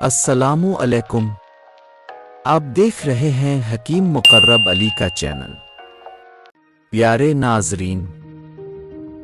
अस्सलामु अलैकुम। आप देख रहे हैं हकीम मुकर्रब अली का चैनल। प्यारे नाजरीन,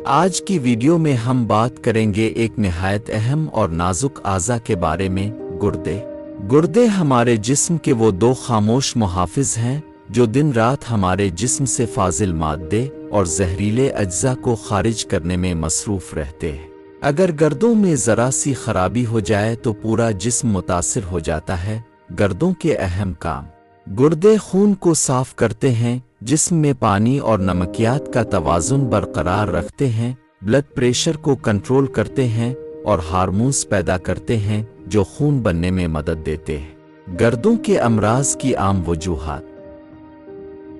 आज की वीडियो में हम बात करेंगे एक निहायत अहम और नाजुक आज़ा के बारे में, गुर्दे। गुर्दे हमारे जिस्म के वो दो खामोश मुहाफिज हैं जो दिन रात हमारे जिस्म से फाजिल मादे और जहरीले अज्जा को खारिज करने में मसरूफ़ रहते हैं। अगर गर्दों में ज़रा सी खराबी हो जाए तो पूरा जिस्म मुतासिर हो जाता है। गर्दों के अहम काम: गुर्दे खून को साफ करते हैं, जिस्म में पानी और नमकियात का तवाज़ुन बरकरार रखते हैं, ब्लड प्रेशर को कंट्रोल करते हैं और हार्मोन्स पैदा करते हैं जो खून बनने में मदद देते हैं। गर्दों के अमराज की आम वजूहात: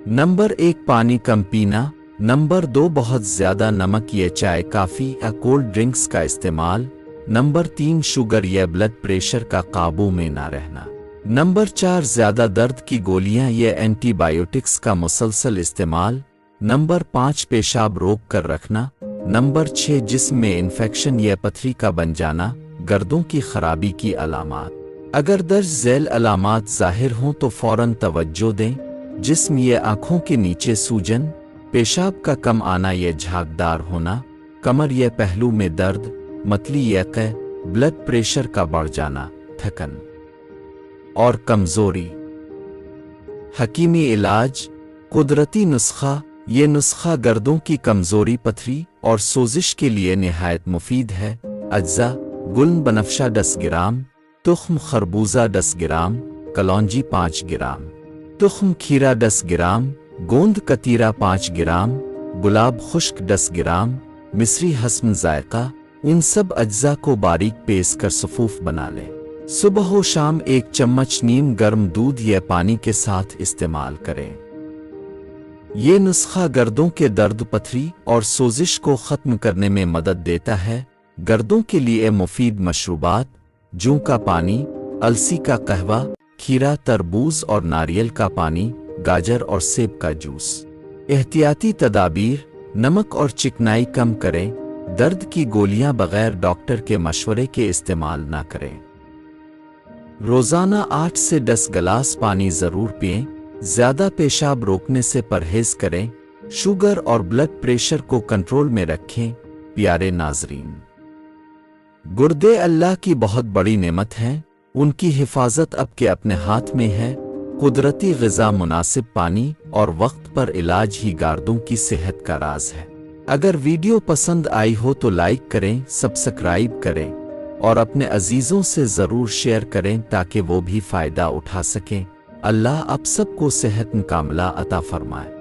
नंबर 1, पानी कम पीना। नंबर 2, बहुत ज़्यादा नमक या चाय, कॉफ़ी या कोल्ड ड्रिंक्स का इस्तेमाल। नंबर 3, शुगर या ब्लड प्रेशर का काबू में ना रहना। नंबर 4, ज़्यादा दर्द की गोलियां या एंटीबायोटिक्स का मुसलसल इस्तेमाल। नंबर 5, पेशाब रोक कर रखना। नंबर 6, जिस्म में इन्फेक्शन या पथरी का बन जाना। गर्दों की खराबी की अलामात: अगर दर्ज झैल अलामात ज़ाहिर हों तो फ़ौरन तवज्जो दें। जिस्म या आँखों के नीचे सूजन, पेशाब का कम आना या झागदार होना, कमर या पहलू में दर्द, मतली या कै, ब्लड प्रेशर का बढ़ जाना, थकन और कमजोरी। हकीमी इलाज: कुदरती नुस्खा। ये नुस्खा गर्दों की कमजोरी, पथरी और सोजिश के लिए निहायत मुफीद है। अज्जा: गुल बनफशा 10 ग्राम, तुख्म खरबूजा 10 ग्राम, कलौंजी 5 ग्राम, तुख्म खीरा 10 ग्राम, गोंद कतीरा 5 ग्राम, गुलाब खुश्क 10 ग्राम, मिस्री हस्म जायका। इन सब अज्जा को बारीक पीस कर सफूफ बना लें। सुबह व शाम 1 चम्मच नीम गर्म दूध या पानी के साथ इस्तेमाल करें। ये नुस्खा गर्दों के दर्द, पथरी और सोजिश को ख़त्म करने में मदद देता है। गर्दों के लिए मुफीद मशरूबात: जूं का पानी, अलसी का कहवा, खीरा, तरबूज और नारियल का पानी, गाजर और सेब का जूस। एहतियाती तदाबीर: नमक और चिकनाई कम करें। दर्द की गोलियां बगैर डॉक्टर के मशवरे के इस्तेमाल ना करें। रोज़ाना 8 से 10 गिलास पानी ज़रूर पिएं। ज़्यादा पेशाब रोकने से परहेज़ करें। शुगर और ब्लड प्रेशर को कंट्रोल में रखें। प्यारे नाजरीन, गुर्दे अल्लाह की बहुत बड़ी नेमत हैं। उनकी हिफाजत आपके अपने हाथ में है। कुदरती ग़िज़ा, मुनासिब पानी और वक्त पर इलाज ही गर्दों की सेहत का राज है। अगर वीडियो पसंद आई हो तो लाइक करें, सब्सक्राइब करें और अपने अजीज़ों से ज़रूर शेयर करें ताकि वो भी फ़ायदा उठा सकें। अल्लाह आप सबको सेहत कामिला अता फरमाए।